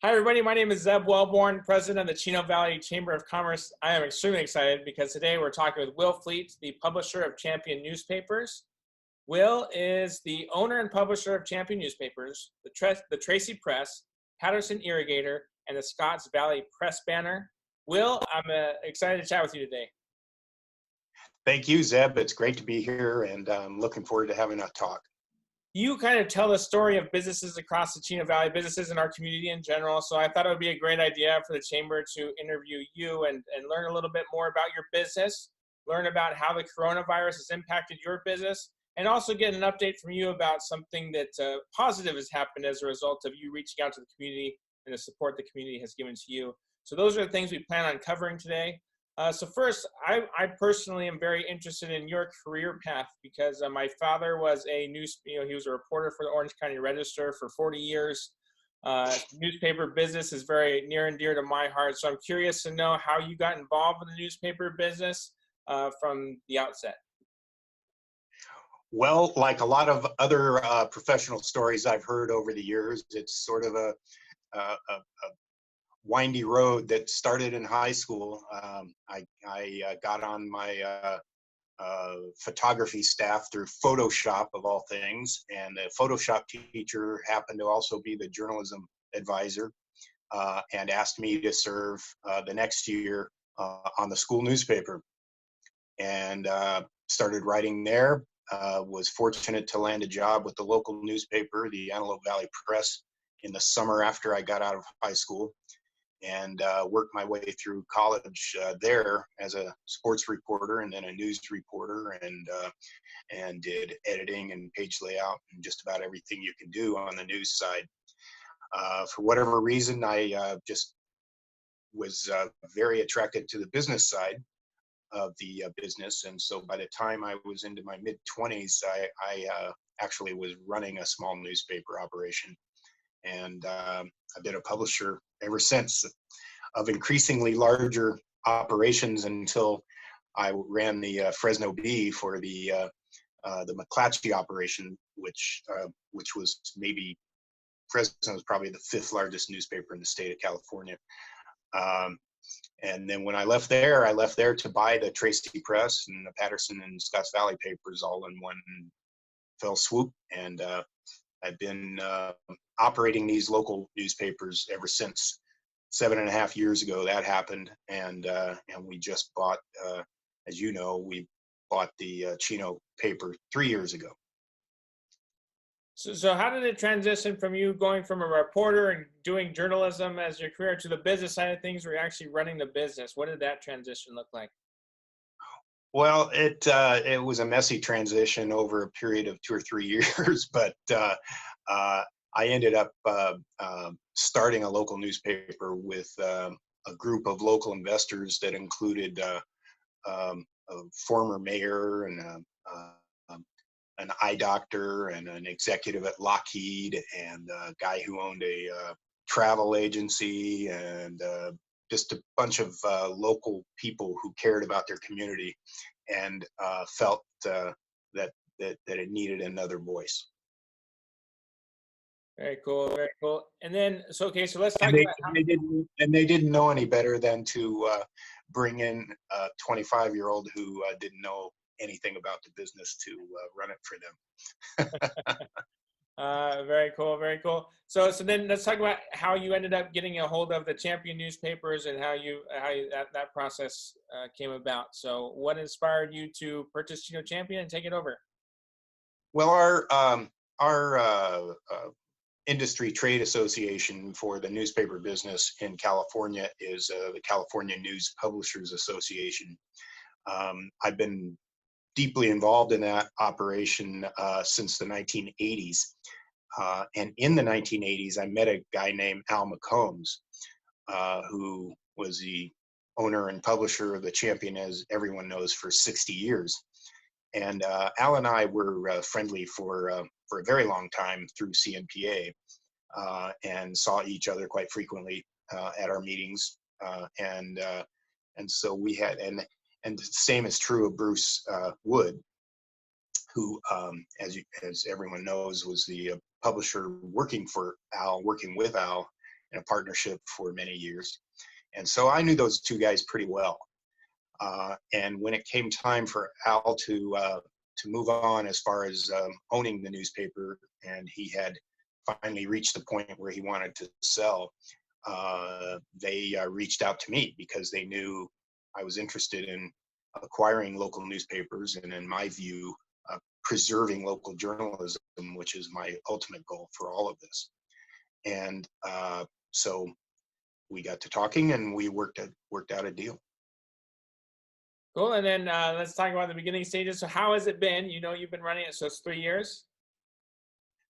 Hi, everybody. My name is Zeb Welborn, president of the Chino Valley Chamber of Commerce. I am extremely excited because today we're talking with Will Fleet, the publisher of Champion Newspapers. Will is the owner and publisher of Champion Newspapers, the Tracy Press, Patterson Irrigator, and the Scotts Valley Press Banner. Will, I'm excited to chat with you today. Thank you, Zeb. It's great to be here, and I'm looking forward to having a talk. You kind of tell the story of businesses across the Chino Valley, businesses in our community in general. So I thought it would be a great idea for the Chamber to interview you and learn a little bit more about your business, learn about how the coronavirus has impacted your business, and also get an update from you about something that positive has happened as a result of you reaching out to the community and the support the community has given to you. So those are the things we plan on covering today. So first, I personally am very interested in your career path because my father was he was a reporter for the Orange County Register for 40 years. Newspaper business is very near and dear to my heart. So I'm curious to know how you got involved with the newspaper business from the outset. Well, like a lot of other professional stories I've heard over the years, it's sort of a windy road that started in high school. I got on my photography staff through Photoshop, of all things, and the Photoshop teacher happened to also be the journalism advisor and asked me to serve the next year on the school newspaper, and started writing there. Was fortunate to land a job with the local newspaper, the Antelope Valley Press, in the summer after I got out of high school, and worked my way through college there as a sports reporter and then a news reporter, and did editing and page layout and just about everything you can do on the news side. For whatever reason, I just was very attracted to the business side of the business, and so by the time I was into my mid-20s, I actually was running a small newspaper operation, and I've been a publisher ever since, of increasingly larger operations until I ran the Fresno Bee for the McClatchy operation, which was maybe Fresno was probably the 5th largest newspaper in the state of California. And then when I left there to buy the Tracy Press and the Patterson and Scotts Valley papers all in one fell swoop, and I've been operating these local newspapers ever since. 7.5 years ago that happened, and we just bought, as you know, we bought the Chino paper 3 years ago. So how did it transition from you going from a reporter and doing journalism as your career to the business side of things, where you're actually running the business? What did that transition look like? Well, it was a messy transition over a period of 2 or 3 years, but I ended up starting a local newspaper with a group of local investors that included a former mayor and an eye doctor and an executive at Lockheed and a guy who owned a travel agency, and just a bunch of local people who cared about their community and felt that it needed another voice. Very cool, very cool. And then, so let's talk about how they didn't know any better than to bring in a 25-year-old who didn't know anything about the business to run it for them. Very cool, very cool. So then let's talk about how you ended up getting a hold of the Champion newspapers and how that process came about. So what inspired you to purchase Chino Champion and take it over? Well, our industry trade association for the newspaper business in California is the California News Publishers Association. I've been deeply involved in that operation since the 1980s. And in the 1980s, I met a guy named Al McCombs, who was the owner and publisher of the Champion, as everyone knows, for 60 years. And Al and I were friendly for a very long time through CNPA, and saw each other quite frequently at our meetings. And so we had, and the same is true of Bruce Wood, who, as everyone knows, was the publisher working with Al, in a partnership for many years. And so I knew those two guys pretty well. And when it came time for Al to move on as far as owning the newspaper, and he had finally reached the point where he wanted to sell, they reached out to me because they knew I was interested in acquiring local newspapers, and in my view, preserving local journalism, which is my ultimate goal for all of this. And so we got to talking, and we worked out a deal. Cool. And then let's talk about the beginning stages. So how has it been? You know, you've been running it, so it's 3 years.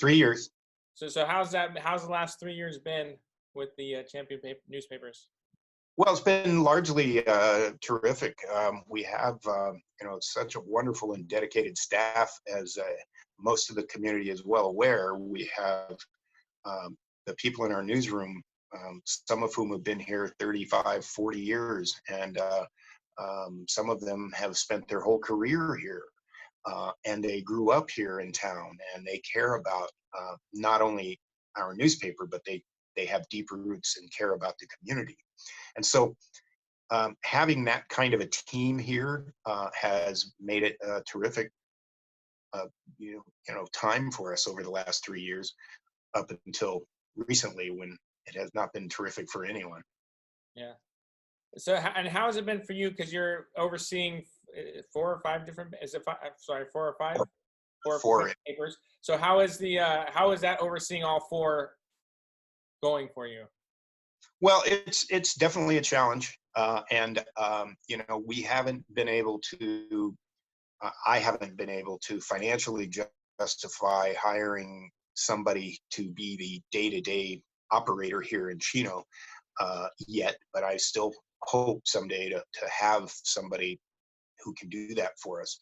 3 years. So how's the last 3 years been with the Champion newspapers? Well, it's been largely terrific. We have, such a wonderful and dedicated staff, as most of the community is well aware. We have the people in our newsroom, some of whom have been here 35, 40 years, and some of them have spent their whole career here, and they grew up here in town, and they care about not only our newspaper, but they have deeper roots and care about the community. And so having that kind of a team here has made it a terrific time for us over the last 3 years, up until recently, when it has not been terrific for anyone. Yeah. So, and how has it been for you? Because you're overseeing 4 or 5 different, is it 5? Sorry, 4 or 5? 4 or 5 papers. So how is that overseeing all 4 going for you? Well, it's definitely a challenge, and we haven't been able to. I haven't been able to financially justify hiring somebody to be the day-to-day operator here in Chino yet, but I still hope someday to have somebody who can do that for us.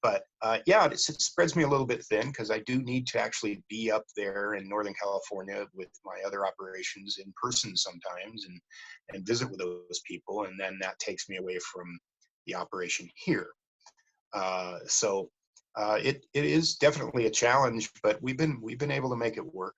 But it spreads me a little bit thin, because I do need to actually be up there in Northern California with my other operations in person sometimes, and visit with those people, and then that takes me away from the operation here. So it is definitely a challenge, but we've been able to make it work.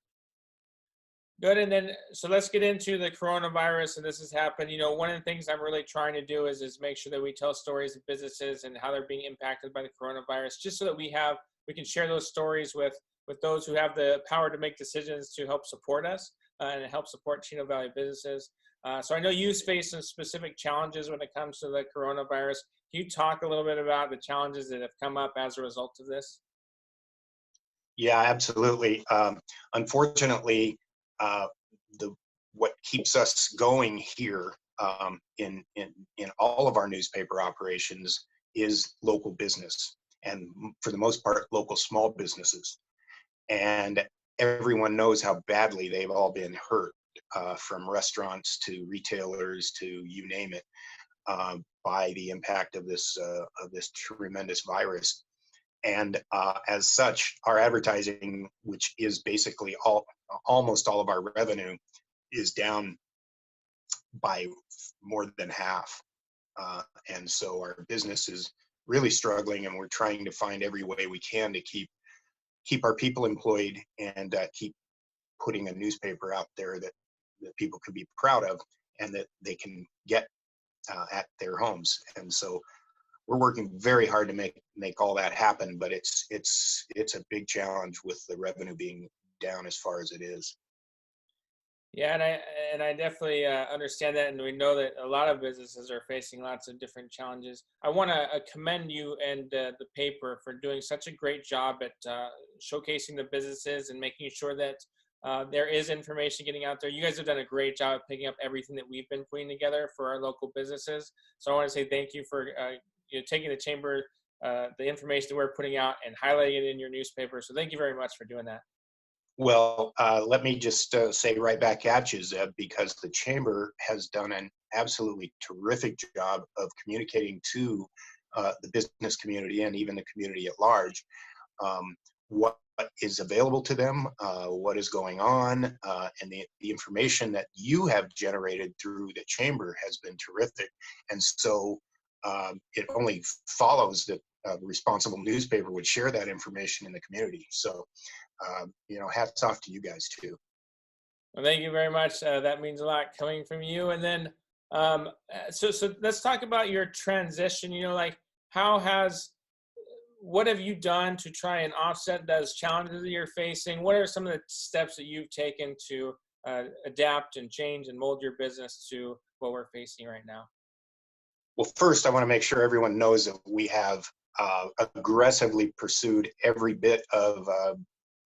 Good. And then, so let's get into the coronavirus, and this has happened. You know, one of the things I'm really trying to do is make sure that we tell stories of businesses and how they're being impacted by the coronavirus, just so that we can share those stories with those who have the power to make decisions to help support us and help support Chino Valley businesses. So I know you face some specific challenges when it comes to the coronavirus. Can you talk a little bit about the challenges that have come up as a result of this? Yeah, absolutely. Unfortunately, what keeps us going here in all of our newspaper operations is local business, and for the most part, local small businesses. And everyone knows how badly they've all been hurt, from restaurants to retailers to you name it, by the impact of this tremendous virus. And as such, our advertising, which is basically almost all of our revenue, is down by more than half. And so our business is really struggling, and we're trying to find every way we can to keep our people employed, and keep putting a newspaper out there that people can be proud of, and that they can get at their homes. And so we're working very hard to make all that happen, but it's a big challenge with the revenue being down as far as it is. Yeah, and I definitely understand that, and we know that a lot of businesses are facing lots of different challenges. I want to commend you and the paper for doing such a great job at showcasing the businesses and making sure that there is information getting out there. You guys have done a great job of picking up everything that we've been putting together for our local businesses. So I want to say thank you for taking the chamber, the information that we're putting out, and highlighting it in your newspaper. So thank you very much for doing that. Well, let me just say right back at you, Zeb, because the chamber has done an absolutely terrific job of communicating to the business community and even the community at large what is available to them, what is going on, and the information that you have generated through the chamber has been terrific. And so it only follows that a responsible newspaper would share that information in the community. So, hats off to you guys too. Well, thank you very much. That means a lot coming from you. And then, so let's talk about your transition. Like how has what have you done to try and offset those challenges that you're facing? What are some of the steps that you've taken to adapt and change and mold your business to what we're facing right now? Well, first, I want to make sure everyone knows that we have aggressively pursued every bit of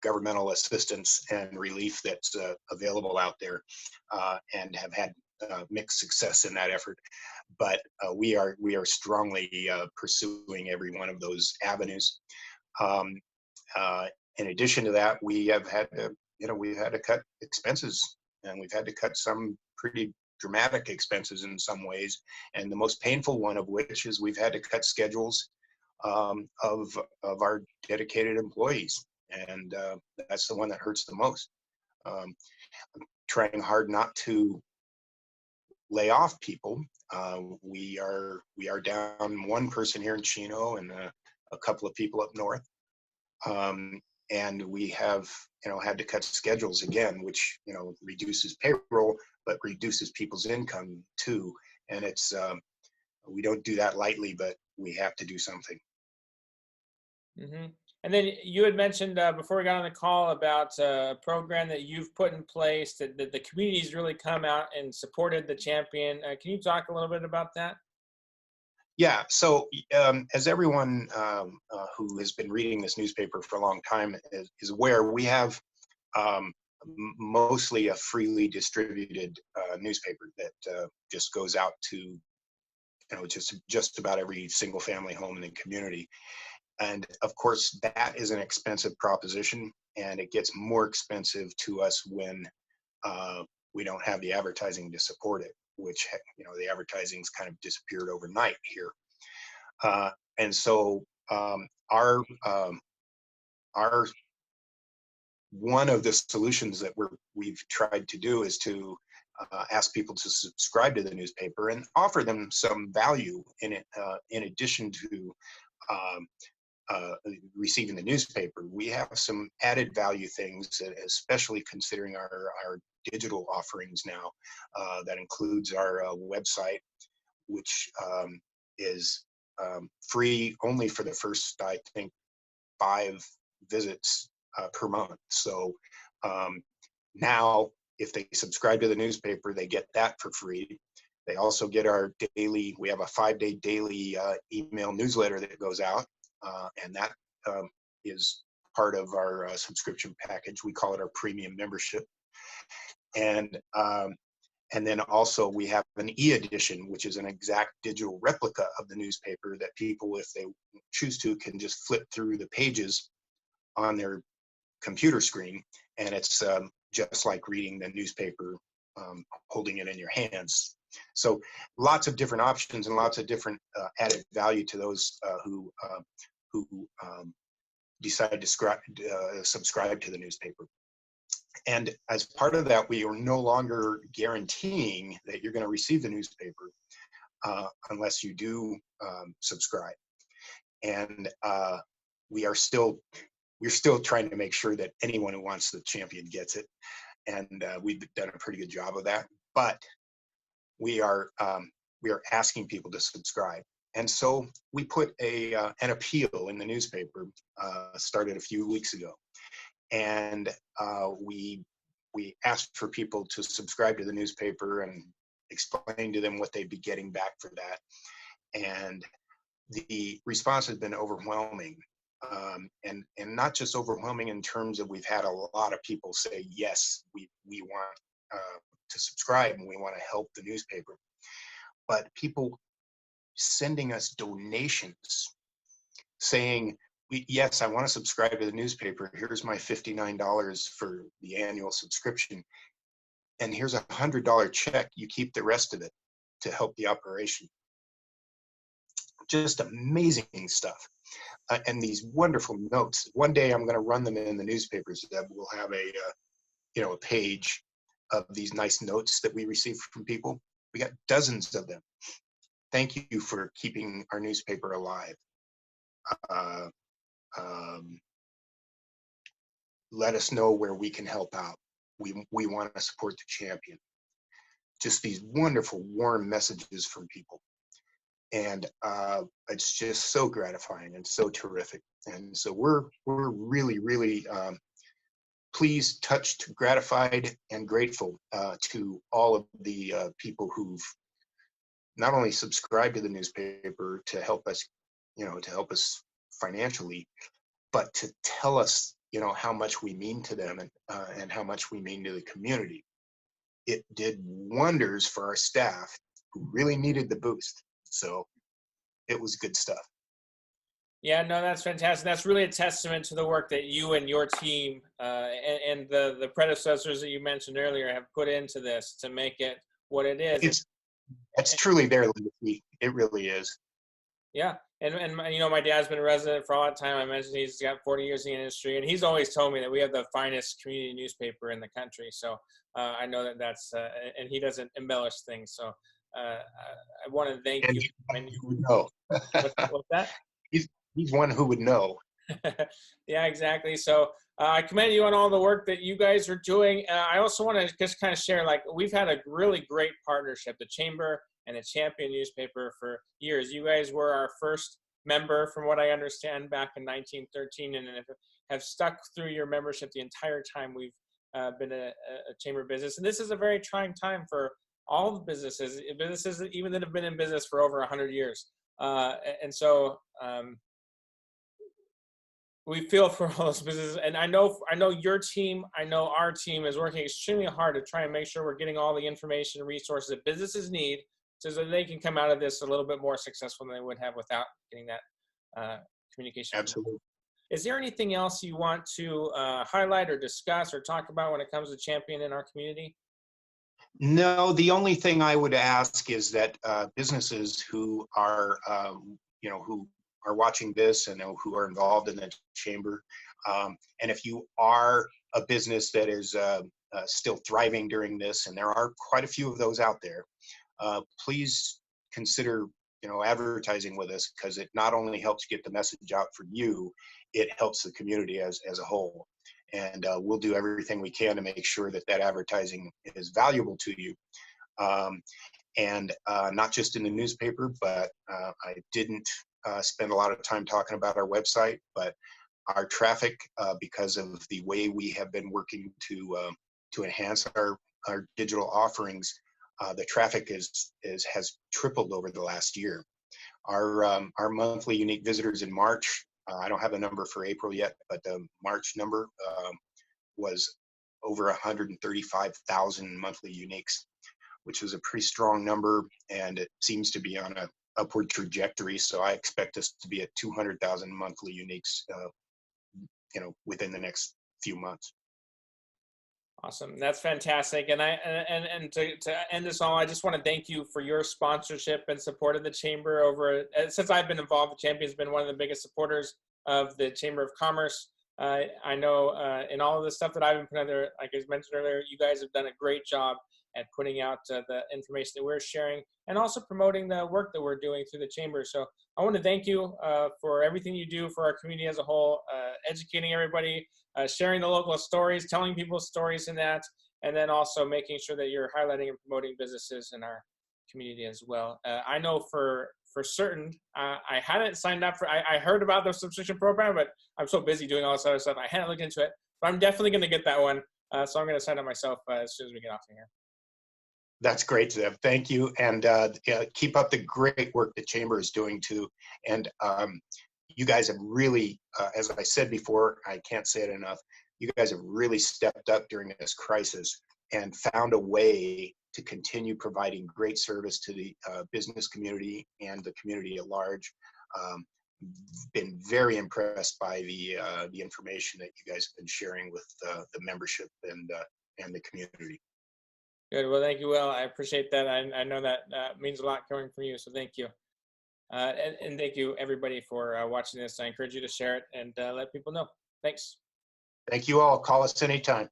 governmental assistance and relief that's available out there, and have had mixed success in that effort. But we are strongly pursuing every one of those avenues. Um, in addition to that, we have had to, we've had to cut expenses, and we've had to cut some pretty dramatic expenses in some ways. And the most painful one of which is we've had to cut schedules of our dedicated employees, and that's the one that hurts the most. Um, Trying hard not to lay off people. We are down one person here in Chino and a couple of people up north. And we have had to cut schedules again, which reduces payroll but reduces people's income too. And it's we don't do that lightly, but we have to do something. hmm And then you had mentioned before we got on the call about a program that you've put in place that the community's really come out and supported the champion. Can you talk a little bit about that? Yeah, so as everyone who has been reading this newspaper for a long time is aware, we have mostly a freely distributed newspaper that just goes out to just about every single family home in the community. And of course, that is an expensive proposition, and it gets more expensive to us when we don't have the advertising to support it, which the advertising's kind of disappeared overnight here. And so our one of the solutions that we've tried to do is to ask people to subscribe to the newspaper and offer them some value in it, in addition to um, receiving the newspaper. We have some added value things, especially considering our digital offerings now. That includes our website, which is free only for the first, I think, 5 visits per month. So now, if they subscribe to the newspaper, they get that for free. They also get our daily, we have a 5-day daily email newsletter that goes out, and that is part of our subscription package. We call it our premium membership. And then also we have an e-edition, which is an exact digital replica of the newspaper that people, if they choose to, can just flip through the pages on their computer screen. And it's just like reading the newspaper, holding it in your hands. So lots of different options and lots of different added value to those who decide to subscribe to the newspaper. And as part of that, we are no longer guaranteeing that you're going to receive the newspaper unless you do subscribe. And we're still trying to make sure that anyone who wants the champion gets it. And we've done a pretty good job of that. But we are asking people to subscribe. And so we put an appeal in the newspaper, started a few weeks ago. And we asked for people to subscribe to the newspaper and explain to them what they'd be getting back for that. And the response has been overwhelming, and not just overwhelming in terms of we've had a lot of people say yes, we want to subscribe and we want to help the newspaper, but people sending us donations saying, yes, I want to subscribe to the newspaper. Here's my $59 for the annual subscription. And here's a $100 check. You keep the rest of it to help the operation. Just amazing stuff. And these wonderful notes. One day I'm going to run them in the newspapers. That we'll have a page of these nice notes that we receive from people. We got dozens of them. Thank you for keeping our newspaper alive. Let us know where we can help out. we want to support the champion. Just these wonderful, warm messages from people. And it's just so gratifying and so terrific. And so we're really, really pleased, touched, gratified, and grateful to all of the people who've not only subscribed to the newspaper to help us, to help us financially, but to tell us, how much we mean to them and how much we mean to the community. It did wonders for our staff who really needed the boost. So it was good stuff. Yeah, no, that's fantastic. That's really a testament to the work that you and your team and the predecessors that you mentioned earlier have put into this to make it what it is. It's truly their legacy. It really is. Yeah, and my dad's been a resident for a lot of time. I mentioned he's got 40 years in the industry, and he's always told me that we have the finest community newspaper in the country. So I know that's and he doesn't embellish things. So I want to thank you. No. What's that? He's one who would know. Yeah, exactly. So I commend you on all the work that you guys are doing. I also want to just kind of share, we've had a really great partnership, the Chamber and the Champion newspaper, for years. You guys were our first member, from what I understand, back in 1913, and have stuck through your membership the entire time we've been a Chamber business. And this is a very trying time for all the businesses even that have been in business for over 100 years. And so we feel for all those businesses, and I know your team, I know our team is working extremely hard to try and make sure we're getting all the information and resources that businesses need so that they can come out of this a little bit more successful than they would have without getting that communication. Absolutely. Is there anything else you want to highlight or discuss or talk about when it comes to Champion in our community? No, the only thing I would ask is that businesses who are, who are watching this and who are involved in the Chamber, and if you are a business that is still thriving during this, and there are quite a few of those out there, please consider advertising with us, because it not only helps get the message out for you, it helps the community as a whole. And we'll do everything we can to make sure that advertising is valuable to you. And not just in the newspaper, but I didn't spend a lot of time talking about our website, but our traffic, because of the way we have been working to enhance our digital offerings, the traffic has tripled over the last year. Our monthly unique visitors in March, I don't have a number for April yet, but the March number was over 135,000 monthly uniques, which is a pretty strong number, and it seems to be on an upward trajectory. So I expect us to be at 200,000 monthly uniques, within the next few months. Awesome. That's fantastic. And to end this all, I just want to thank you for your sponsorship and support of the Chamber since I've been involved. The Champion's been one of the biggest supporters of the Chamber of Commerce. I know in all of the stuff that I've been putting out there, like I mentioned earlier, you guys have done a great job at putting out the information that we're sharing and also promoting the work that we're doing through the Chamber. So I want to thank you for everything you do for our community as a whole, educating everybody, sharing the local stories, telling people stories in that, and then also making sure that you're highlighting and promoting businesses in our community as well. I know for certain, I hadn't signed up I heard about the subscription program, but I'm so busy doing all this other stuff, I hadn't looked into it, but I'm definitely going to get that one. So I'm going to sign up myself as soon as we get off of here. That's great, Zeb. Thank you. And keep up the great work the Chamber is doing too. And you guys have really, as I said before, I can't say it enough, you guys have really stepped up during this crisis and found a way to continue providing great service to the business community and the community at large. Been very impressed by the information that you guys have been sharing with the membership and the community. Good. Well, thank you, Will. I appreciate that. I know that means a lot coming from you, so thank you. And thank you, everybody, for watching this. I encourage you to share it and let people know. Thanks. Thank you all. Call us anytime.